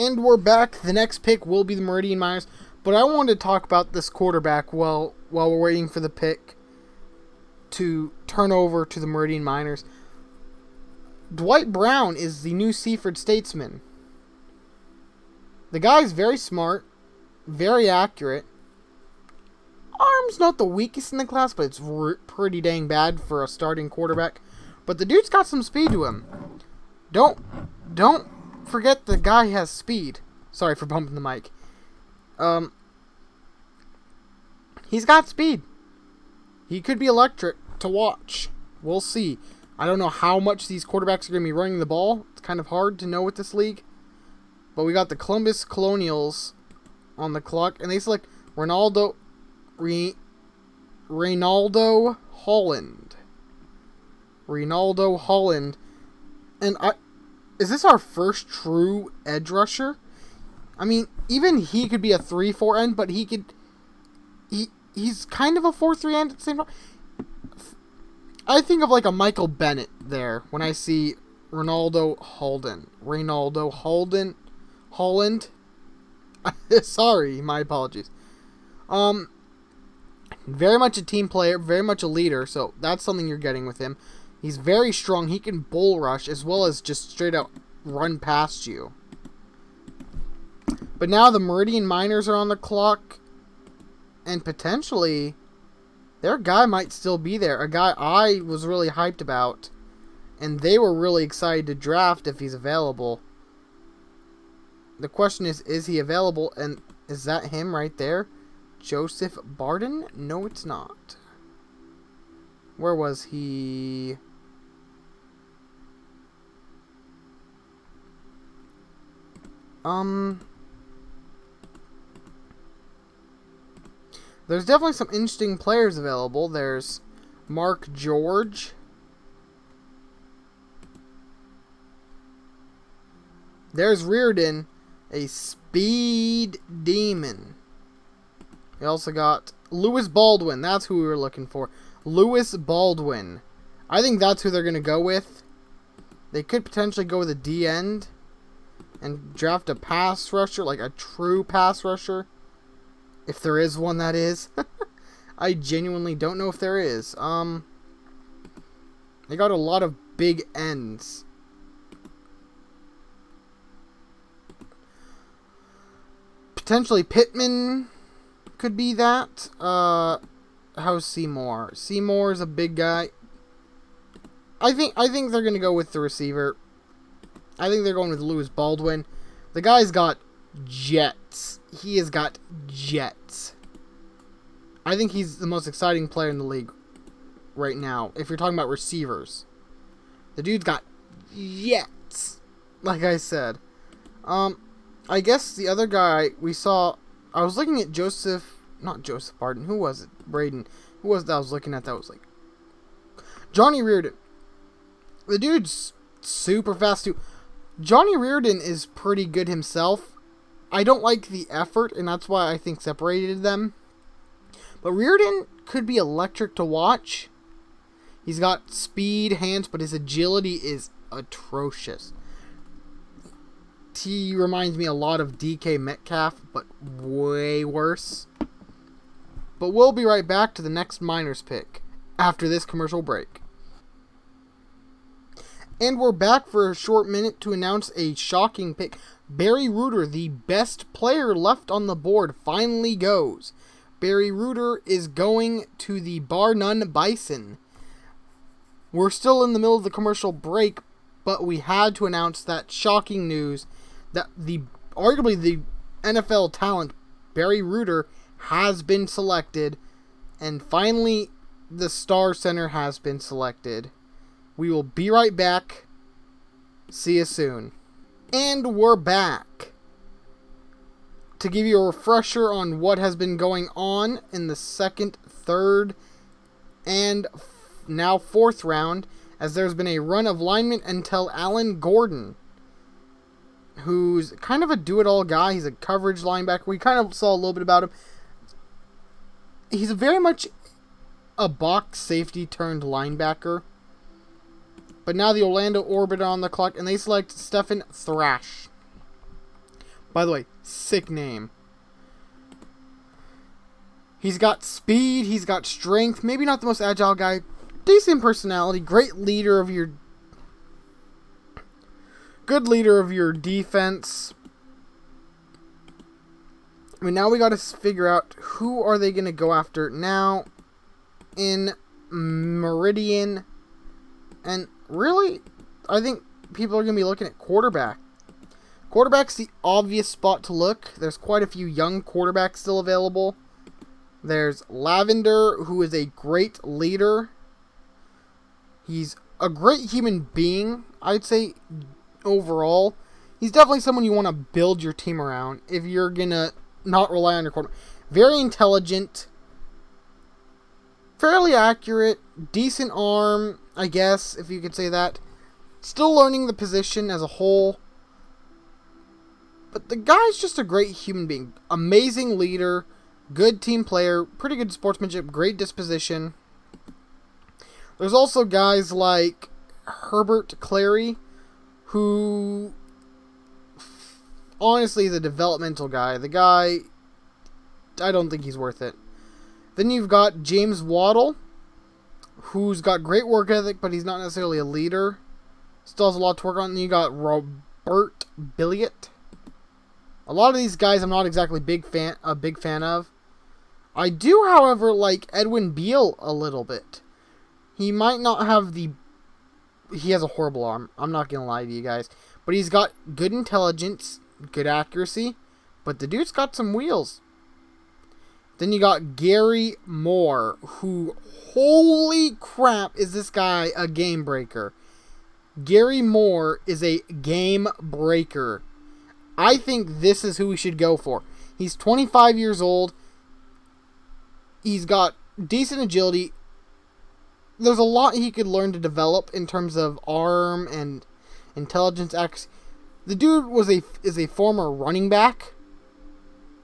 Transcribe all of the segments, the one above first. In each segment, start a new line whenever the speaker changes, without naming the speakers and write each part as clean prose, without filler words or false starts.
And we're back. The next pick will be the Meridian Miners. But I wanted to talk about this quarterback while we're waiting for the pick to turn over to the Meridian Miners. Dwight Brown is the new Seaford Statesman. The guy's very smart, very accurate. Arm's not the weakest in the class, but it's pretty dang bad for a starting quarterback. But the dude's got some speed to him. Don't forget the guy has speed. Sorry for bumping the mic. He's got speed. He could be electric to watch. We'll see. I don't know how much these quarterbacks are going to be running the ball. It's kind of hard to know with this league. But we got the Columbus Colonials on the clock, and they select Reynaldo Holland. Reynaldo Holland. And is this our first true edge rusher? I mean, even he could be a 3-4 end, but he's kind of a 4-3 end at the same time. I think of like a Michael Bennett there when I see Reynaldo Holland. Sorry, my apologies. Very much a team player, very much a leader, so that's something you're getting with him. He's very strong. He can bull rush as well as just straight out run past you. But now the Meridian Miners are on the clock, and potentially their guy might still be there. A guy I was really hyped about, and they were really excited to draft if he's available. The question is he available, and is that him right there? Joseph Barden? No, it's not. Where was he? There's definitely some interesting players available. There's Mark George. There's Reardon, a speed demon. We also got Lewis Baldwin. That's who we were looking for. Lewis Baldwin. I think that's who they're going to go with. They could potentially go with a D end and draft a pass rusher, like a true pass rusher. If there is one, that is. I genuinely don't know if there is. They got a lot of big ends. Potentially Pittman could be that. How's Seymour? Seymour is a big guy. I think they're gonna go with the receiver. I think they're going with Lewis Baldwin. The guy's got jets. He has got jets. I think he's the most exciting player in the league right now. If you're talking about receivers, the dude's got jets. Like I said, I guess the other guy we saw. I was looking at not Joseph Barden. Who was it? Braden. Who was it that I was looking at? That was like Johnny Reardon. The dude's super fast too. Johnny Reardon is pretty good himself. I don't like the effort, and that's why I think separated them. But Reardon could be electric to watch. He's got speed, hands, but his agility is atrocious. He reminds me a lot of DK Metcalf, but way worse. But we'll be right back to the next Miners pick after this commercial break. And we're back for a short minute to announce a shocking pick. Barry Reuter, the best player left on the board, finally goes. Barry Reuter is going to the Bar None Bison. We're still in the middle of the commercial break, but we had to announce that shocking news that arguably the NFL talent, Barry Reuter, has been selected, and finally the Star Center has been selected. We will be right back. See you soon. And we're back to give you a refresher on what has been going on in the second, third, and now fourth round, as there's been a run of linemen until Alan Gordon, who's kind of a do-it-all guy. He's a coverage linebacker. We kind of saw a little bit about him. He's very much a box safety turned linebacker. But now the Orlando Orbit are on the clock, and they select Stephen Thrash. By the way, sick name. He's got speed, he's got strength, maybe not the most agile guy, decent personality, great leader of your... Good leader of your defense. I mean, now we got to figure out who are they going to go after now in Meridian. And really, I think people are going to be looking at quarterback. Quarterback's the obvious spot to look. There's quite a few young quarterbacks still available. There's Lavender, who is a great leader. He's a great human being, I'd say, overall. He's definitely someone you want to build your team around if you're going to not rely on your quarterback. Very intelligent, fairly accurate, decent arm, I guess, if you could say that. Still learning the position as a whole. But the guy's just a great human being. Amazing leader. Good team player, pretty good sportsmanship, great disposition. There's also guys like Herbert Clary, who honestly is a developmental guy. The guy, I don't think he's worth it. Then you've got James Waddle, who's got great work ethic, but he's not necessarily a leader. Still has a lot to work on. And you got Robert Billiot. A lot of these guys I'm not exactly a big fan of. I do, however, like Edwin Beale a little bit. He might not have the... He has a horrible arm. I'm not going to lie to you guys. But he's got good intelligence, good accuracy. But the dude's got some wheels. Then you got Gary Moore, who... Holy crap, is this guy a game breaker. Gary Moore is a game breaker. I think this is who we should go for. He's 25 years old. He's got decent agility. There's a lot he could learn to develop in terms of arm and intelligence. The dude is a former running back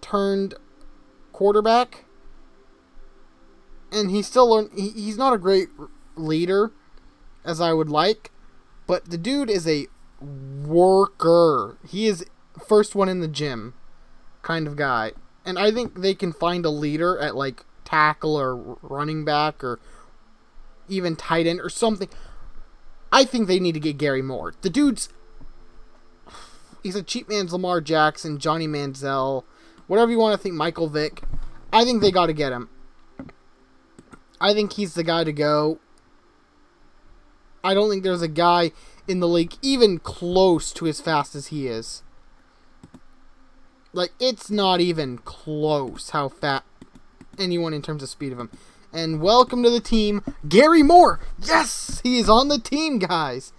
turned quarterback. And he's still he's not a great leader as I would like. But the dude is a worker. He is first one in the gym kind of guy. And I think they can find a leader at like tackle or running back or even tight end or something. I think they need to get Gary Moore. The dude's... He's a cheap man's Lamar Jackson, Johnny Manziel, whatever you want to think, Michael Vick. I think they got to get him. I think he's the guy to go. I don't think there's a guy in the league even close to as fast as he is. Like, it's not even close how fast anyone in terms of speed of him. And welcome to the team, Gary Moore. Yes, he is on the team, guys.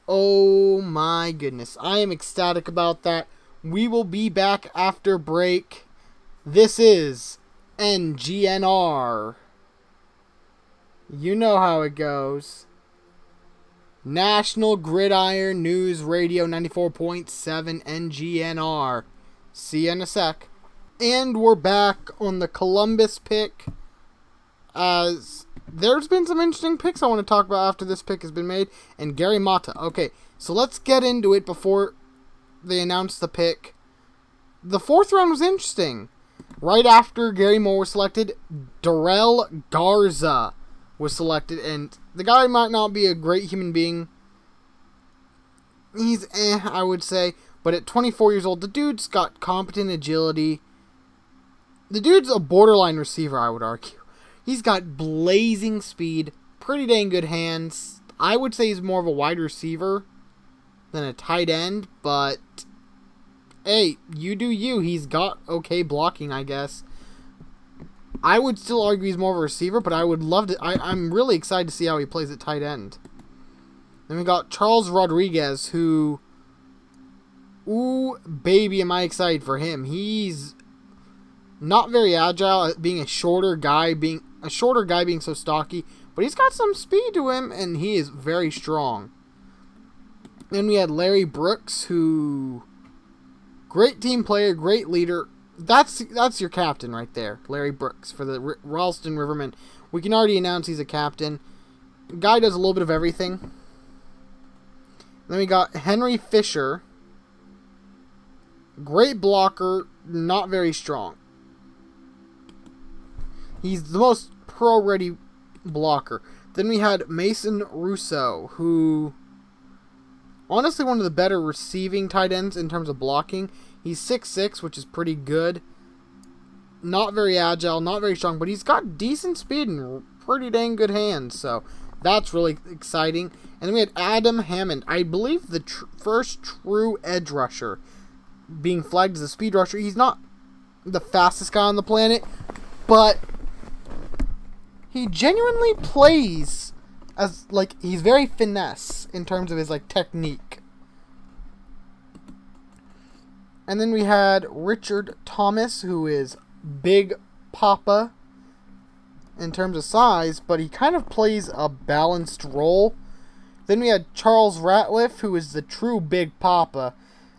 Oh my goodness. I am ecstatic about that. We will be back after break. This is N.G.N.R. You know how it goes. National Gridiron News Radio 94.7 N.G.N.R. See you in a sec. And we're back on the Columbus pick. As there's been some interesting picks I want to talk about after this pick has been made. And Gary Mata. Okay, so let's get into it before they announce the pick. The fourth round was interesting. Right after Gary Moore was selected, Darrell Garza was selected. And the guy might not be a great human being. He's I would say. But at 24 years old, the dude's got competent agility. The dude's a borderline receiver, I would argue. He's got blazing speed, pretty dang good hands. I would say he's more of a wide receiver than a tight end, but hey, you do you. He's got okay blocking, I guess. I would still argue he's more of a receiver, but I would love to... I'm really excited to see how he plays at tight end. Then we got Charles Rodriguez, who... Ooh, baby, am I excited for him. He's not very agile, being a shorter guy being so stocky, but he's got some speed to him, and he is very strong. Then we had Larry Brooks, who... Great team player, great leader. That's your captain right there, Larry Brooks, for the Ralston Rivermen. We can already announce he's a captain. Guy does a little bit of everything. Then we got Henry Fisher, Great blocker, not very strong. He's the most pro-ready blocker. Then we had Mason Russo, who... honestly, one of the better receiving tight ends in terms of blocking. He's 6'6", which is pretty good. Not very agile, not very strong, but he's got decent speed and pretty dang good hands, so that's really exciting. And then we had Adam Hammond, I believe the first true edge rusher, being flagged as a speed rusher. He's not the fastest guy on the planet, but he genuinely plays as, like, he's very finesse in terms of his, like, technique. And then we had Richard Thomas, who is Big Papa in terms of size, but he kind of plays a balanced role. Then we had Charles Ratliff, who is the true Big Papa.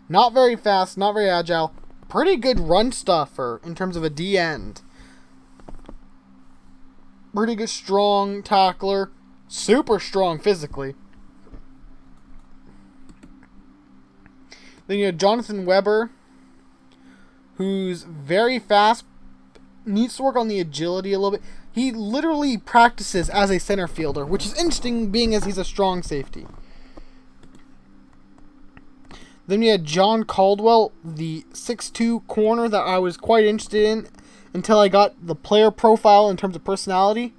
Not very fast, not very agile, pretty good run stuffer in terms of a D-end. Pretty good strong tackler, super strong physically. Then you have Jonathan Weber, who's very fast, needs to work on the agility a little bit. He literally practices as a center fielder, which is interesting being as he's a strong safety. Then we had John Caldwell, the 6'2" corner that I was quite interested in until I got the player profile in terms of personality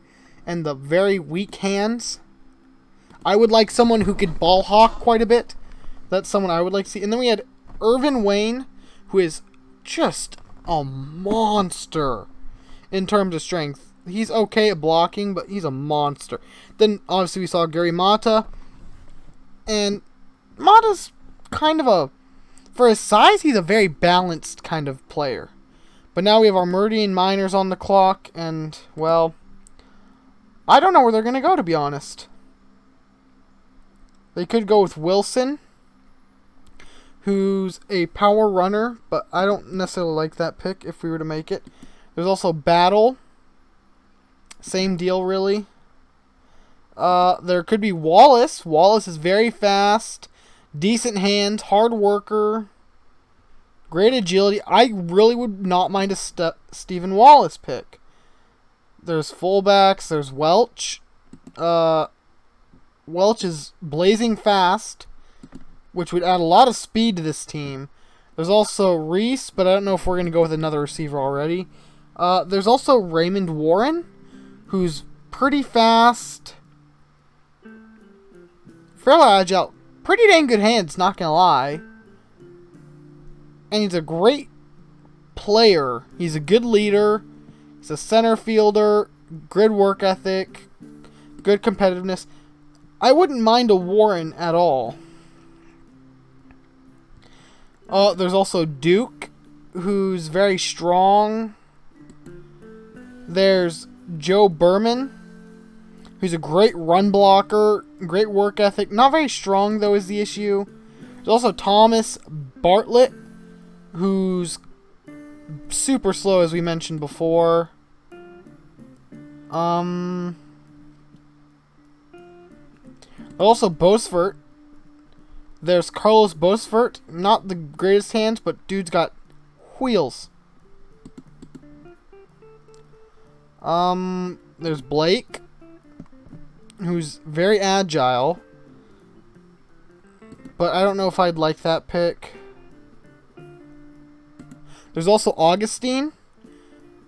and the very weak hands. I would like someone who could ball hawk quite a bit. That's someone I would like to see. And then we had Irvin Wayne, who is just a monster in terms of strength. He's okay at blocking, but he's a monster. Then, obviously, we saw Gary Mata. And Mata's kind of a... for his size, he's a very balanced kind of player. But now we have our Meridian Miners on the clock, and, well, I don't know where they're going to go, to be honest. They could go with Wilson, who's a power runner, but I don't necessarily like that pick if we were to make it. There's also Battle. Same deal, really. There could be Wallace. Wallace is very fast, decent hands, hard worker, great agility. I really would not mind a Stephen Wallace pick. There's fullbacks. There's Welch. Welch is blazing fast, which would add a lot of speed to this team. There's also Reese, but I don't know if we're going to go with another receiver already. There's also Raymond Warren, who's pretty fast, fairly agile, pretty dang good hands, not going to lie. And he's a great player. He's a good leader. He's a center fielder, good work ethic, good competitiveness. I wouldn't mind a Warren at all. There's also Duke, who's very strong. There's Joe Berman, who's a great run blocker, great work ethic. Not very strong, though, is the issue. There's also Thomas Bartlett, who's super slow, as we mentioned before. Also Bosfert. There's Carlos Bosfert. Not the greatest hands, but dude's got wheels. There's Blake, who's very agile, but I don't know if I'd like that pick. There's also Augustine,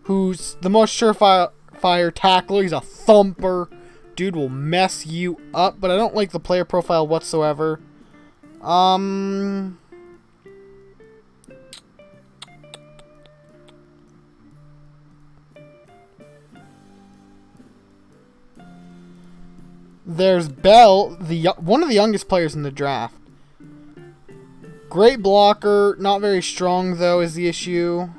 who's the most surefire tackler. He's a thumper. Dude will mess you up, but I don't like the player profile whatsoever. There's Bell, one of the youngest players in the draft. Great blocker, not very strong though is the issue.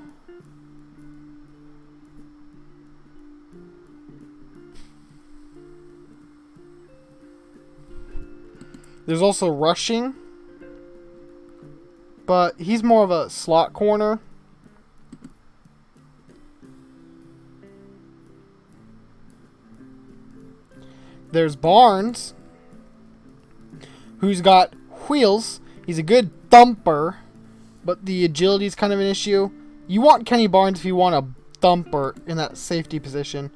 There's also Rushing, but he's more of a slot corner. There's Barnes, who's got wheels. He's a good thumper, but the agility is kind of an issue. You want Kenny Barnes if you want a thumper in that safety position.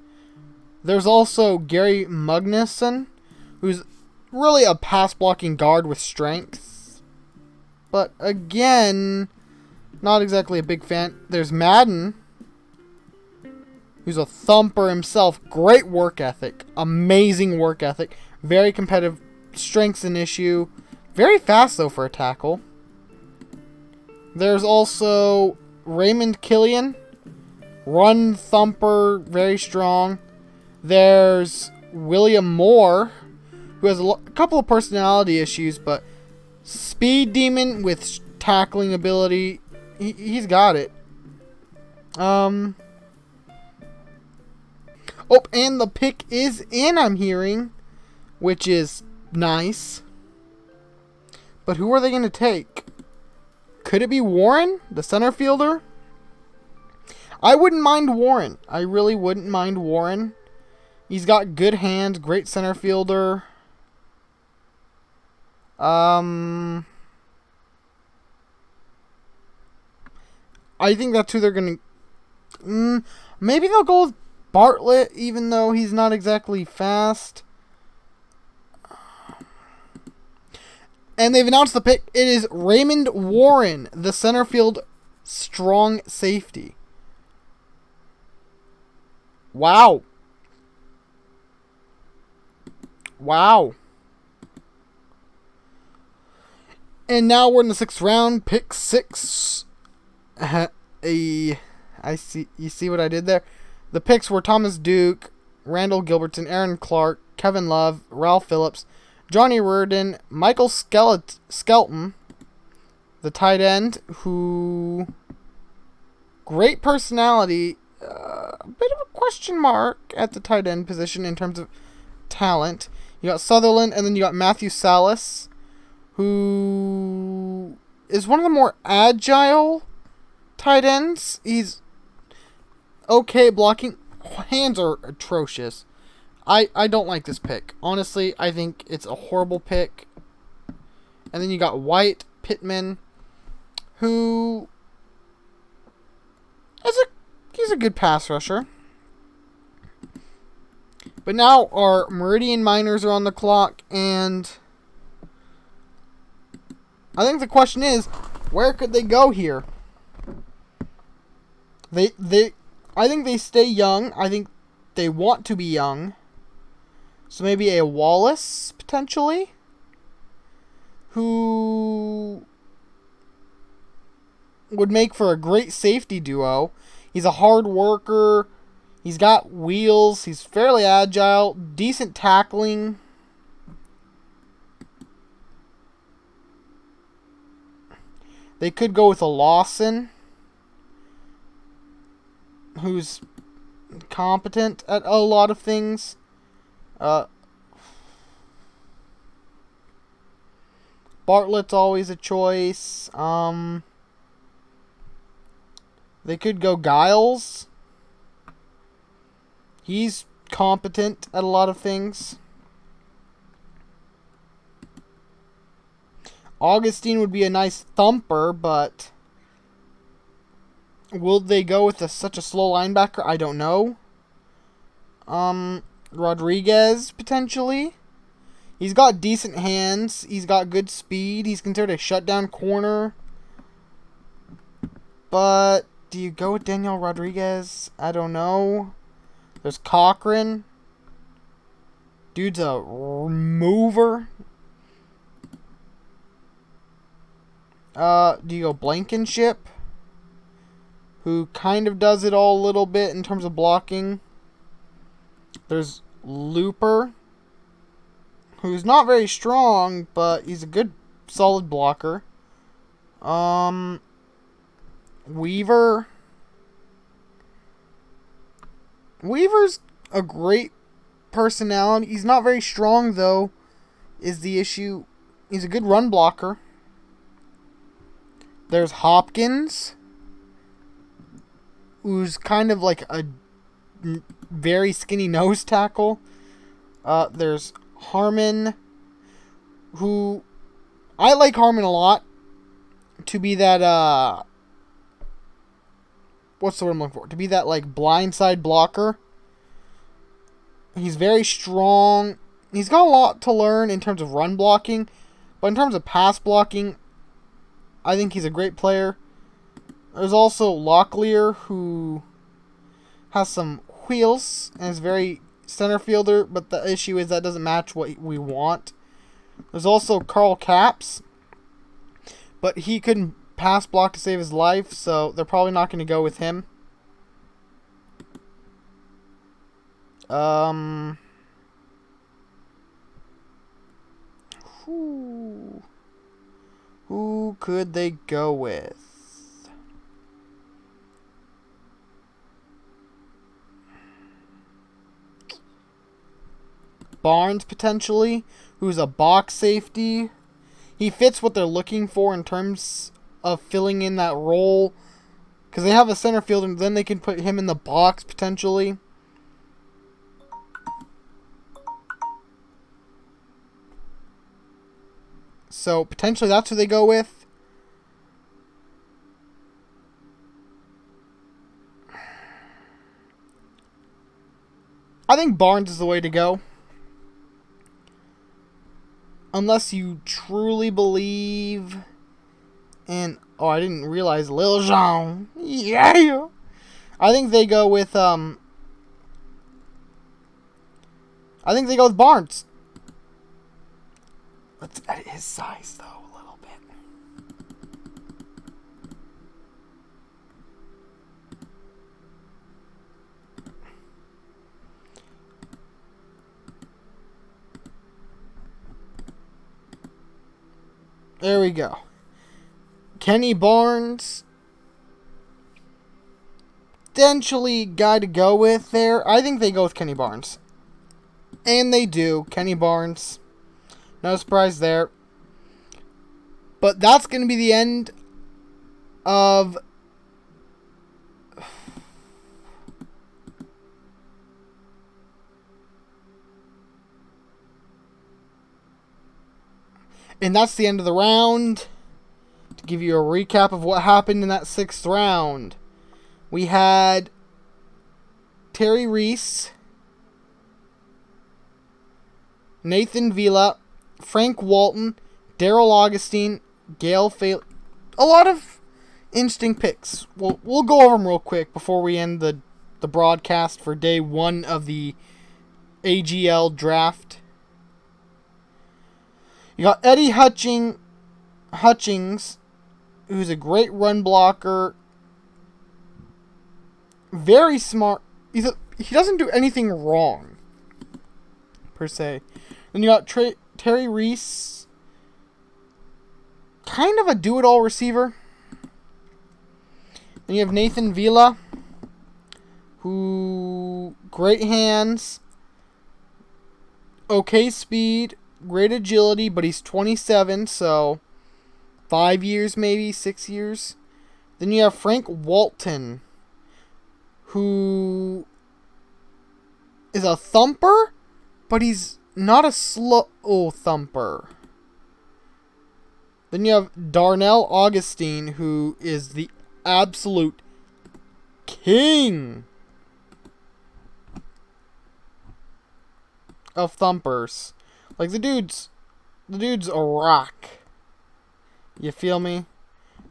There's also Gary Mugnason, who's really a pass-blocking guard with strength. But again, not exactly a big fan. There's Madden, who's a thumper himself. Great work ethic. Amazing work ethic. Very competitive. Strength's an issue. Very fast, though, for a tackle. There's also Raymond Killian. Run thumper. Very strong. There's William Moore, who has a couple of personality issues, but speed demon with tackling ability. He's got it. Oh, and the pick is in, I'm hearing, which is nice. But who are they going to take? Could it be Warren, the center fielder? I wouldn't mind Warren. I really wouldn't mind Warren. He's got good hands, great center fielder. I think that's who they're going to... maybe they'll go with Bartlett, even though he's not exactly fast. And they've announced the pick. It is Raymond Warren, the center field strong safety. Wow. Wow. And now we're in the 6th round, pick 6. I see. You see what I did there? The picks were Thomas Duke, Randall Gilbertson, Aaron Clark, Kevin Love, Ralph Phillips, Johnny Reardon, Michael Skelton, the tight end, who... Great personality. A bit of a question mark at the tight end position in terms of talent. You got Sutherland, and then you got Matthew Salas, who is one of the more agile tight ends. He's okay blocking. Hands are atrocious. I don't like this pick. Honestly, I think it's a horrible pick. And then you got White Pittman, who he's a good pass rusher. But now our Meridian Miners are on the clock, and I think the question is, where could they go here? I think they stay young. I think they want to be young. So maybe a Wallace, potentially, who would make for a great safety duo. He's a hard worker. He's got wheels. He's fairly agile. Decent tackling. They could go with a Lawson, who's competent at a lot of things. Bartlett's always a choice. They could go Giles. He's competent at a lot of things. Augustine would be a nice thumper, but will they go with such a slow linebacker? I don't know. Rodriguez, potentially. He's got decent hands. He's got good speed. He's considered a shutdown corner. But do you go with Daniel Rodriguez? I don't know. There's Cochran. Dude's a mover. Do you go Blankenship, who kind of does it all a little bit in terms of blocking? There's Looper, who's not very strong, but he's a good, solid blocker. Weaver. Weaver's a great personality. He's not very strong, though, is the issue. He's a good run blocker. There's Hopkins, who's kind of like a very skinny nose tackle. There's Harmon, who... I like Harmon a lot. to be that, what's the word I'm looking for? To be that, like, blindside blocker. He's very strong. He's got a lot to learn in terms of run blocking. But in terms of pass blocking, I think he's a great player. There's also Locklear, who has some wheels and is very center fielder, but the issue is that doesn't match what we want. There's also Carl Capps, but he couldn't pass block to save his life, so they're probably not going to go with him. Who could they go with? Barnes, potentially, who's a box safety. He fits what they're looking for in terms of filling in that role, because they have a center fielder, and then they can put him in the box, potentially. So, potentially, that's who they go with. I think Barnes is the way to go. Unless you truly believe in... Oh, I didn't realize Lil Jean. Yeah! I think they go with, I think they go with Barnes. Let's edit his size, though, a little bit. There we go. Kenny Barnes. Potentially guy to go with there. I think they go with Kenny Barnes. And they do. Kenny Barnes. No surprise there. But that's going to be the end of... And that's the end of the round. To give you a recap of what happened in that 6th round. We had Terry Reese, Nathan Villa, Frank Walton, Daryl Augustine, Gail Fail. A lot of interesting picks. We'll go over them real quick before we end the broadcast for day 1 of the A.G.L. draft. You got Eddie Hutchings, who's a great run blocker. Very smart. He doesn't do anything wrong, per se. Then you got Terry Reese, kind of a do-it-all receiver. Then you have Nathan Villa, who great hands, okay speed, great agility, but he's 27, so 5 years maybe, 6 years. Then you have Frank Walton, who is a thumper, but he's not a slow thumper. Then you have Darnell Augustine, who is the absolute king of thumpers. Like, the dude's a rock. You feel me?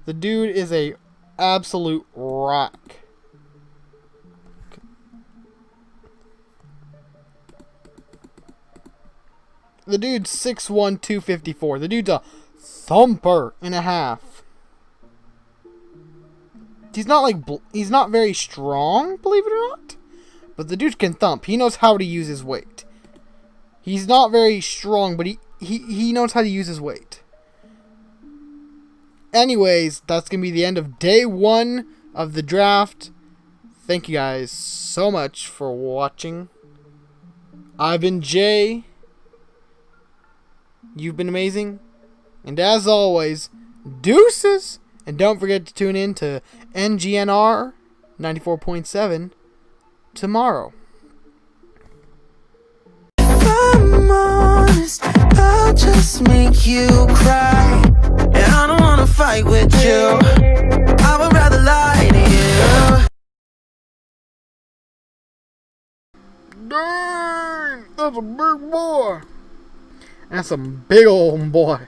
The dude is a absolute rock. The dude's 6'1", 254. The dude's a thumper and a half. He's not very strong, believe it or not. But the dude can thump. He knows how to use his weight. He's not very strong, but he knows how to use his weight. Anyways, that's going to be the end of day 1 of the draft. Thank you guys so much for watching. I've been Jay. You've been amazing. And as always, deuces. And don't forget to tune in to N.G.N.R. 94.7 tomorrow.
If I'm honest, I'll just make you cry. I don't wanna fight with you. I would rather lie to you.
Dang, that's a big boy. That's a big old boy.